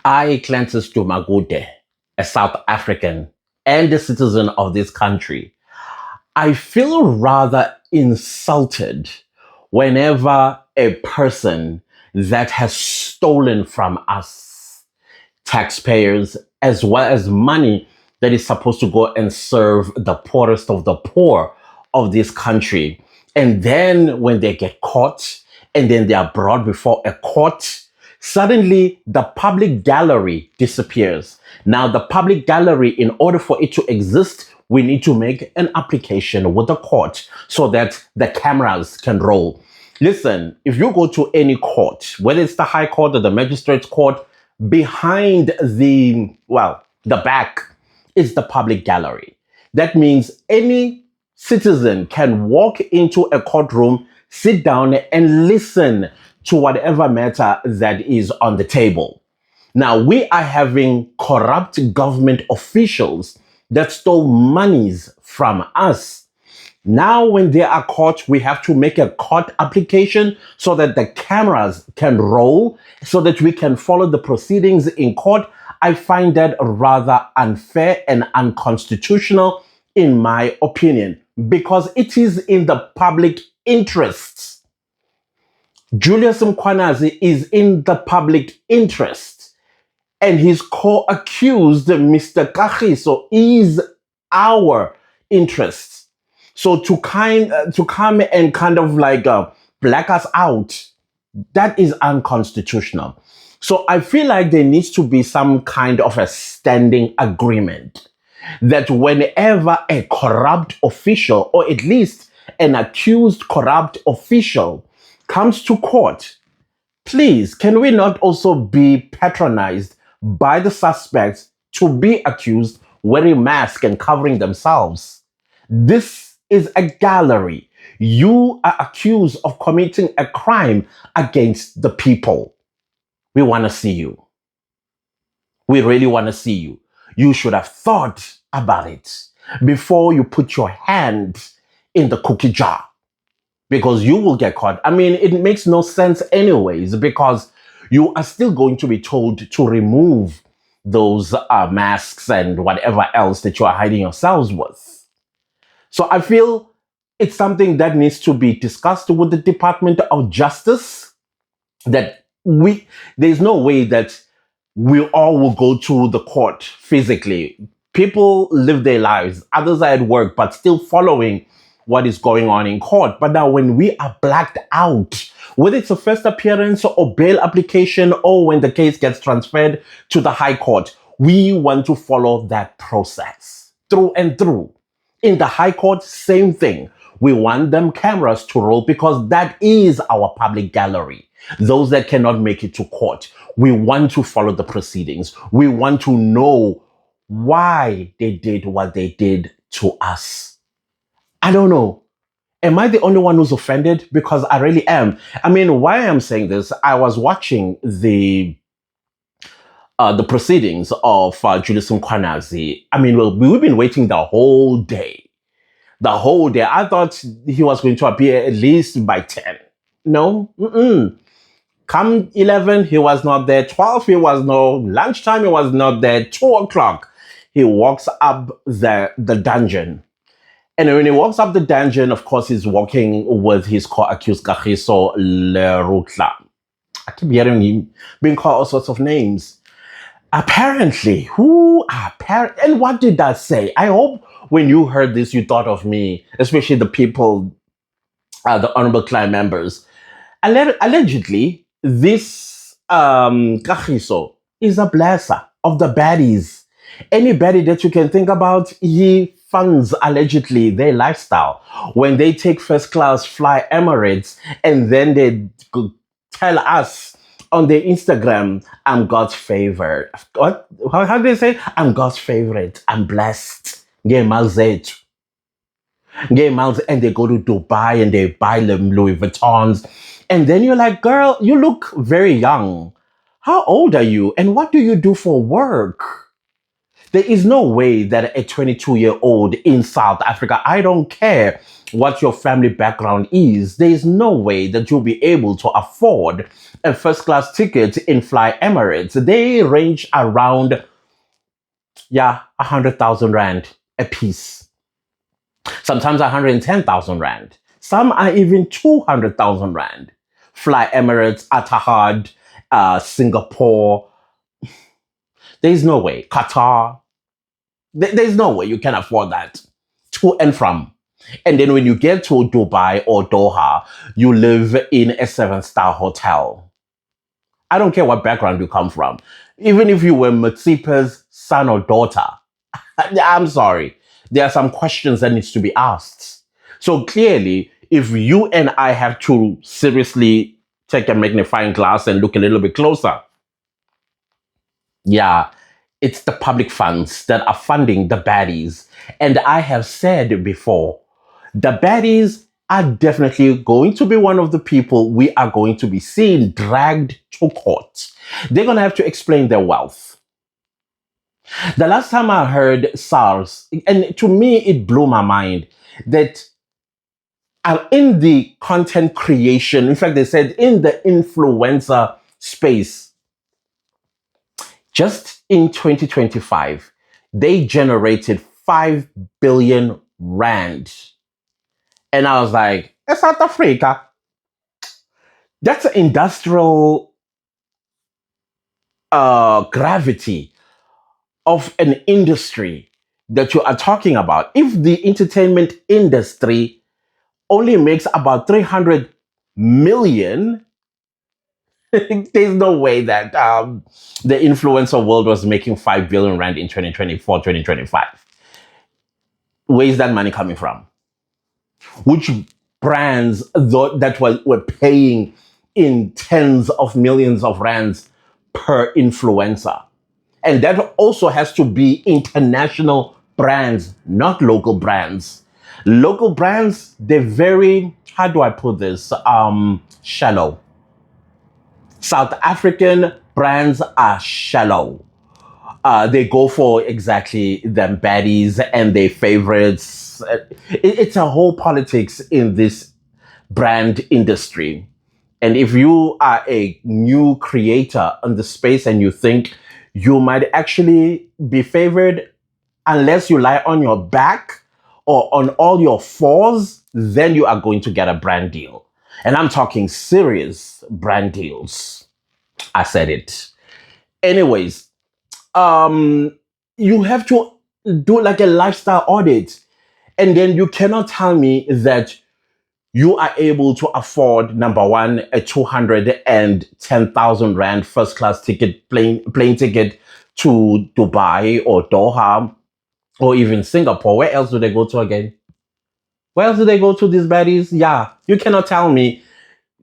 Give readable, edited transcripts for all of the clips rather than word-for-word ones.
I, Clancis Dumagude, a South African and a citizen of this country, I feel rather insulted whenever a person that has stolen from us taxpayers as well as money that is supposed to go and serve the poorest of the poor of this country. And then when they get caught and then they are brought before a court, suddenly the public gallery disappears. Now, the public gallery, in order for it to exist, we need to make an application with the court so that the cameras can roll. Listen, if you go to any court, whether it's the High Court or the Magistrates Court, behind the back is the public gallery. That means any citizen can walk into a courtroom, sit down and listen to whatever matter that is on the table. Now, we are having corrupt government officials that stole monies from us. Now, when they are caught, we have to make a court application so that the cameras can roll, so that we can follow the proceedings in court. I find that rather unfair and unconstitutional, in my opinion, because it is in the public interest. Julius Mkhwanazi is in the public interest, and his co-accused, Mr. Kagiso, is our interest. So to come and kind of like black us out, that is unconstitutional. So I feel like there needs to be some kind of a standing agreement that whenever a corrupt official, or at least an accused corrupt official, comes to court, please, can we not also be patronized by the suspects to be accused wearing masks and covering themselves? This is a gallery. You are accused of committing a crime against the people. We want to see you. We really want to see you. You should have thought about it before you put your hand in the cookie jar, because you will get caught. I mean, it makes no sense anyways, because you are still going to be told to remove those masks and whatever else that you are hiding yourselves with. So I feel it's something that needs to be discussed with the Department of Justice, that there's no way that we all will go to the court physically. People live their lives. Others are at work, but still following what is going on in court. But now when we are blacked out, whether it's a first appearance or bail application, or when the case gets transferred to the High Court, we want to follow that process through and through. In the High Court, same thing. We want them cameras to roll because that is our public gallery. Those that cannot make it to court, we want to follow the proceedings. We want to know why they did what they did to us. I don't know. Am I the only one who's offended? Because I really am. I mean, why I'm saying this, I was watching the proceedings of Julius Mkhwanazi. I mean, we've been waiting the whole day. The whole day. I thought he was going to appear at least by 10. No. Come 11, he was not there. 12, he was no. Lunchtime, he was not there. 2 o'clock, he walks up the dungeon. And when he walks up the dungeon, of course, he's walking with his co-accused Kagiso Lerutla. I keep hearing him being called all sorts of names. Apparently, and what did that say? I hope when you heard this, you thought of me, especially the people, the Honorable Client members. Allegedly, this Kagiso is a blesser of the baddies. Any baddie that you can think about, he funds allegedly their lifestyle. When they take first class, fly Emirates, and then they tell us on their Instagram, I'm God's favorite. What? How do they say? I'm God's favorite. I'm blessed. And they go to Dubai and they buy them Louis Vuittons. And then you're like, girl, you look very young. How old are you? And what do you do for work? There is no way that a 22-year-old in South Africa, I don't care what your family background is, there is no way that you'll be able to afford a first class ticket in Fly Emirates. They range around, 100,000 Rand a piece. Sometimes 110,000 Rand. Some are even 200,000 Rand. Fly Emirates, Atahad, Singapore. There's no way. Qatar. There's no way you can afford that to and from. And then when you get to Dubai or Doha, you live in a 7-star hotel. I don't care what background you come from. Even if you were Matsipa's son or daughter, I'm sorry. There are some questions that needs to be asked. So clearly, if you and I have to seriously take a magnifying glass and look a little bit closer, it's the public funds that are funding the baddies. And I have said before, the baddies are definitely going to be one of the people we are going to be seeing dragged to court. They're going to have to explain their wealth. The last time I heard SARS, and to me it blew my mind, that in the content creation, in fact, they said in the influencer space, just in 2025, they generated 5 billion Rand. And I was like, South Africa, that's an industrial gravity of an industry that you are talking about. If the entertainment industry only makes about 300 million, there's no way that the influencer world was making 5 billion Rand in 2024, 2025. Where is that money coming from? Which brands that were paying in tens of millions of rands per influencer? And that also has to be international brands, not local brands. Local brands, they're very, how do I put this? Shallow. South African brands are shallow. They go for exactly them baddies and their favorites. It's a whole politics in this brand industry. And if you are a new creator in the space and you think you might actually be favored unless you lie on your back or on all your fours, then you are going to get a brand deal. And I'm talking serious brand deals. I said it. Anyways, you have to do like a lifestyle audit. And then you cannot tell me that you are able to afford, number one, a 210,000 Rand first class ticket, plane ticket to Dubai or Doha or even Singapore. Where else do they go to again? Where else do they go to, these baddies? Yeah, you cannot tell me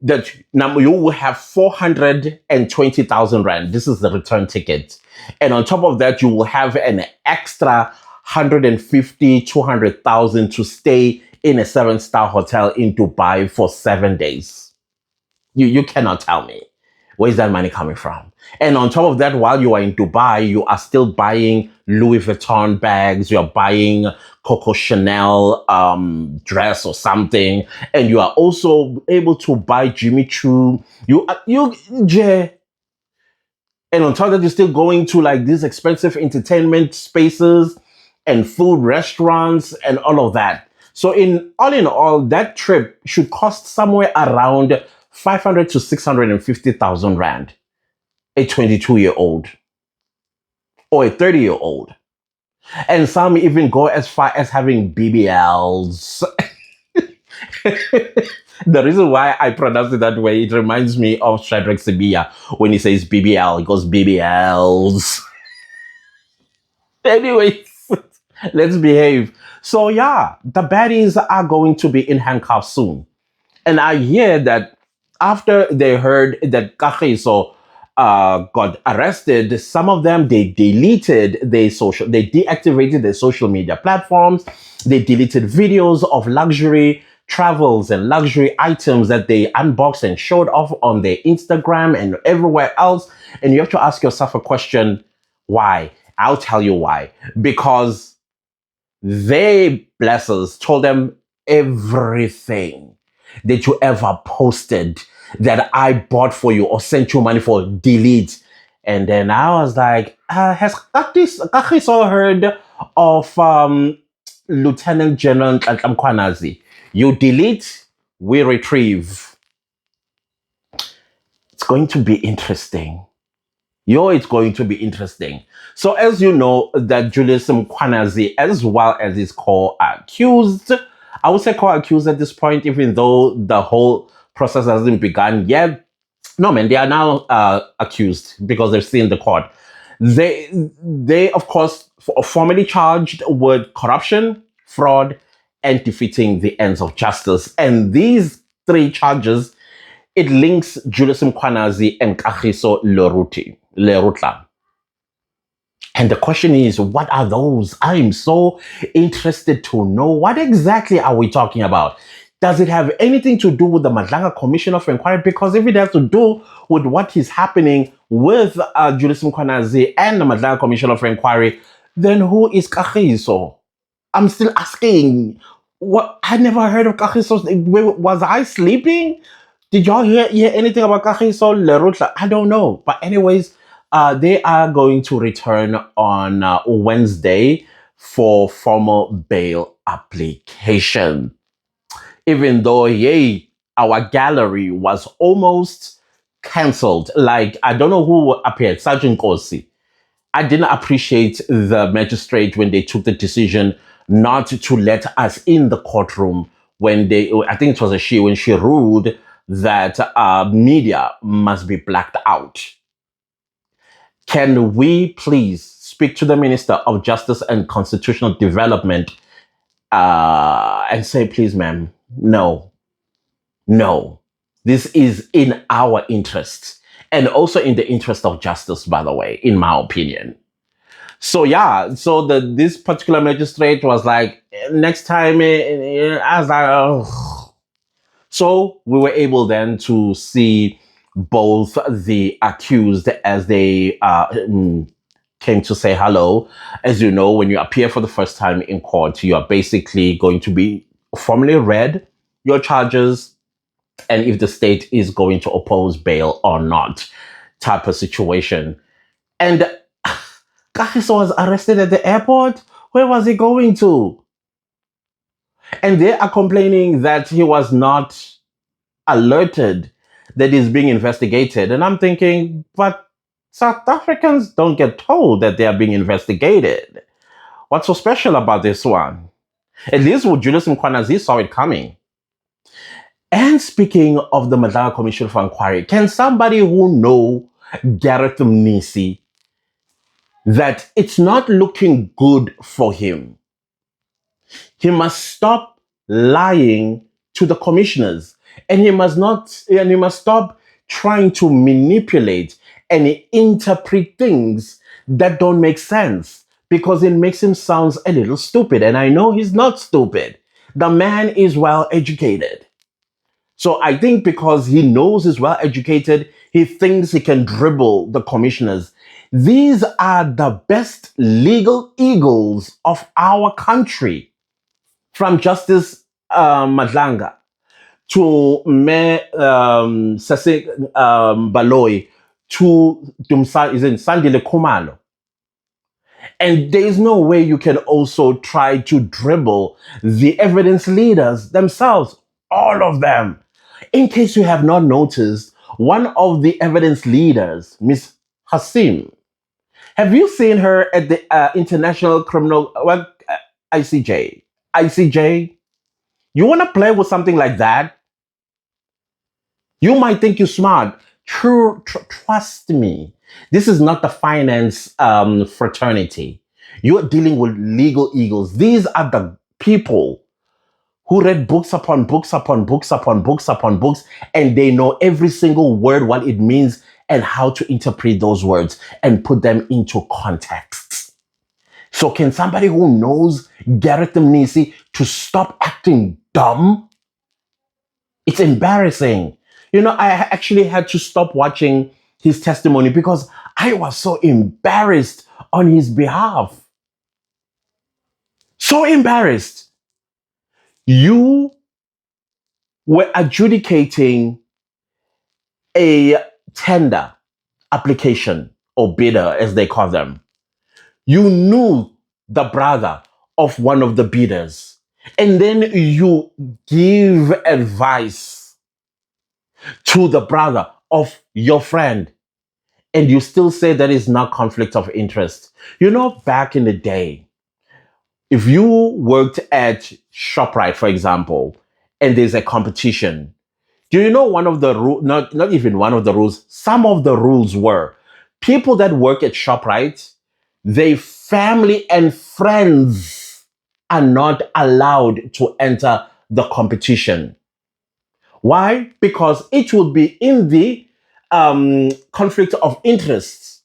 that now you will have 420,000 Rand. This is the return ticket. And on top of that, you will have an extra 150, 200,000 to stay in a 7-star hotel in Dubai for 7 days. You cannot tell me. Where's that money coming from? And on top of that, while you are in Dubai, you are still buying Louis Vuitton bags, you're buying Coco Chanel dress or something, and you are also able to buy Jimmy Choo. And on top of that, you're still going to like these expensive entertainment spaces and food restaurants and all of that. So in all, that trip should cost somewhere around 500 to 650,000 Rand. A 22-year-old or a 30-year-old. And some even go as far as having BBLs. The reason why I pronounce it that way, it reminds me of Shadrach Sibia when he says BBL, he goes BBLs. Anyways, let's behave. So the baddies are going to be in handcuffs soon. And I hear that after they heard that Kagiso got arrested, some of them, they deactivated their social media platforms. They deleted videos of luxury travels and luxury items that they unboxed and showed off on their Instagram and everywhere else. And you have to ask yourself a question, why? I'll tell you why. Because they, blessers, told them everything that you ever posted that I bought for you or sent you money for, delete. And then I was like, has Kagiso heard of Lieutenant General Ntlanhla Mkhwanazi? You delete, we retrieve. It's going to be interesting. It's going to be interesting. So as you know, that Julius Mkhwanazi, as well as his co-accused, I would say co-accused at this point, even though the whole process hasn't begun yet. No, man, they are now accused because they're still in the court. They of course, formally charged with corruption, fraud, and defeating the ends of justice. And these three charges, it links Julius Mkhwanazi and Kagiso Lerutla. And the question is, what are those? I'm so interested to know. What exactly are we talking about? Does it have anything to do with the Madlanga Commission of Inquiry? Because if it has to do with what is happening with Julius Mkhwanazi and the Madlanga Commission of Inquiry, then who is Kagiso? I'm still asking. What? I never heard of Kagiso. Was I sleeping? Did y'all hear anything about Kagiso Lerutla? I don't know. But anyways, they are going to return on Wednesday for formal bail application. Even though, our gallery was almost cancelled. Like, I don't know who appeared, Sergeant Kosi. I didn't appreciate the magistrate when they took the decision not to let us in the courtroom when I think it was when she ruled that media must be blacked out. Can we please speak to the Minister of Justice and Constitutional Development and say, please, ma'am, no, this is in our interest and also in the interest of justice, by the way, in my opinion. So this particular magistrate was like, next time, I was like, oh. So we were able then to see both the accused as they came to say hello. As you know, when you appear for the first time in court, you are basically going to be formally read your charges and if the state is going to oppose bail or not, type of situation. And Kagiso was arrested at the airport. Where was he going to? And they are complaining that he was not alerted that he's being investigated. And I'm thinking, but South Africans don't get told that they are being investigated. What's so special about this one? At least with Julius Mkhwanazi saw it coming. And speaking of the Madlanga Commission for Inquiry, can somebody who know Gareth Mnisi that it's not looking good for him? He must stop lying to the commissioners, and he must stop trying to manipulate and interpret things that don't make sense, because it makes him sound a little stupid. And I know he's not stupid. The man is well educated. So I think because he knows he's well educated, he thinks he can dribble the commissioners. These are the best legal eagles of our country. From Justice Madlanga to Mayor Sase Baloyi to Sandile Khumalo. And there is no way you can also try to dribble the evidence leaders themselves, all of them. In case you have not noticed, one of the evidence leaders, Miss Hassim, have you seen her at the International Criminal ICJ? ICJ? You want to play with something like that? You might think you're smart. Trust me. This is not the finance fraternity. You're dealing with legal eagles. These are the people who read books upon books upon books upon books upon books, and they know every single word, what it means, and how to interpret those words and put them into context. So can somebody who knows Gareth Mnisi to stop acting dumb? It's embarrassing. I actually had to stop watching his testimony because I was so embarrassed on his behalf. So embarrassed. You were adjudicating a tender application or bidder, as they call them. You knew the brother of one of the bidders, and then you give advice to the brother of your friend, and you still say that is not conflict of interest. You know, back in the day, if you worked at ShopRite, for example, and there's a competition, do you know one of the rules, not even one of the rules, some of the rules were people that work at ShopRite, their family and friends are not allowed to enter the competition. Why? Because it would be in the conflict of interests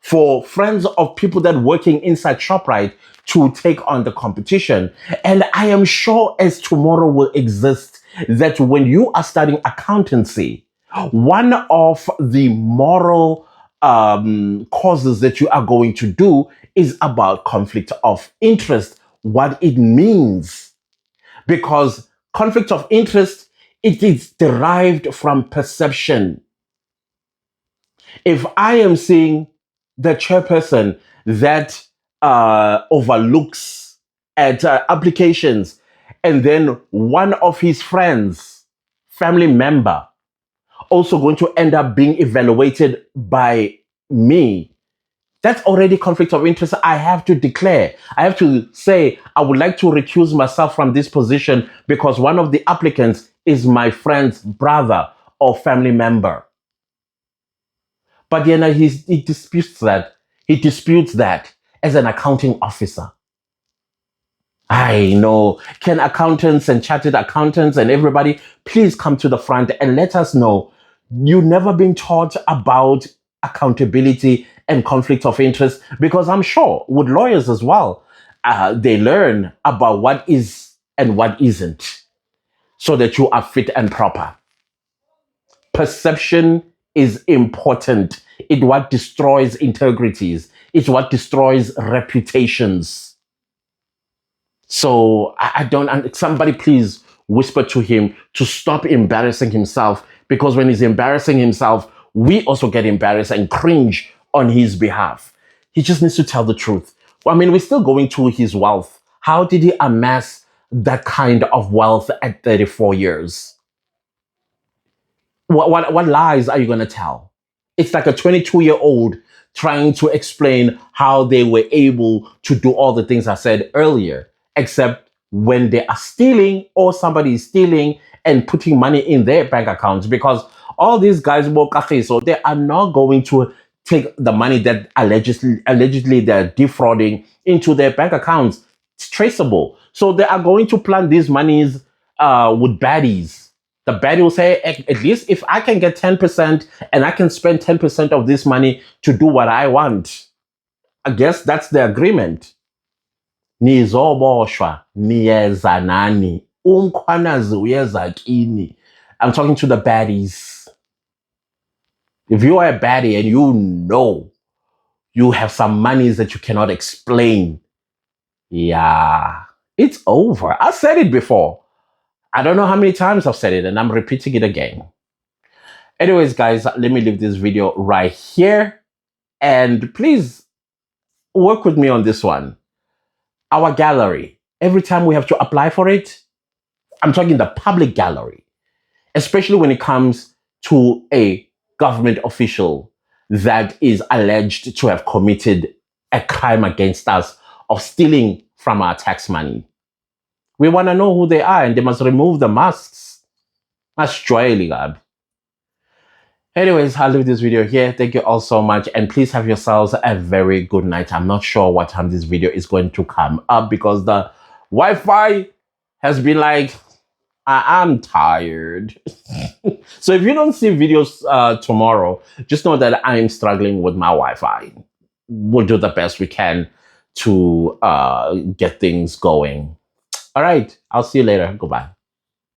for friends of people that working inside ShopRite to take on the competition. And I am sure as tomorrow will exist, that when you are studying accountancy, one of the moral causes that you are going to do is about conflict of interest, what it means. Because conflict of interest, it is derived from perception. If I am seeing the chairperson that overlooks at applications, and then one of his friends, family member, also going to end up being evaluated by me, that's already conflict of interest. I have to declare. I have to say, I would like to recuse myself from this position because one of the applicants is my friend's brother or family member. But he disputes that. He disputes that as an accounting officer. I know. Can accountants and chartered accountants and everybody please come to the front and let us know you've never been taught about accountability and conflict of interest? Because I'm sure with lawyers as well, they learn about what is and what isn't so that you are fit and proper. Perception is important. It's what destroys integrities. It's what destroys reputations. So I don't, somebody please whisper to him to stop embarrassing himself, because when he's embarrassing himself, we also get embarrassed and cringe on his behalf. He just needs to tell the truth. Well, I mean, we're still going to his wealth. How did he amass that kind of wealth at 34 years? What lies are you going to tell? It's like a 22-year-old trying to explain how they were able to do all the things I said earlier, except when they are stealing or somebody is stealing and putting money in their bank accounts, because all these guys, so they are not going to take the money that allegedly they're defrauding into their bank accounts. It's traceable. So they are going to plant these monies with baddies. The baddie will say, at least if I can get 10% and I can spend 10% of this money to do what I want, I guess that's the agreement. Nizoboshwa, niyezanani, umkhwanazi uyeza kini. I'm talking to the baddies. If you are a baddie and you know you have some monies that you cannot explain, yeah, it's over. I said it before. I don't know how many times I've said it, and I'm repeating it again. Anyways, guys, let me leave this video right here. And please work with me on this one. Our gallery, every time we have to apply for it, I'm talking the public gallery, especially when it comes to a government official that is alleged to have committed a crime against us of stealing from our tax money. We want to know who they are, and they must remove the masks. That's joyly, God. Anyways, I'll leave this video here. Thank you all so much. And please have yourselves a very good night. I'm not sure what time this video is going to come up because the Wi-Fi has been like, I'm tired. So if you don't see videos tomorrow, just know that I'm struggling with my Wi-Fi. We'll do the best we can to get things going. All right. I'll see you later. Goodbye.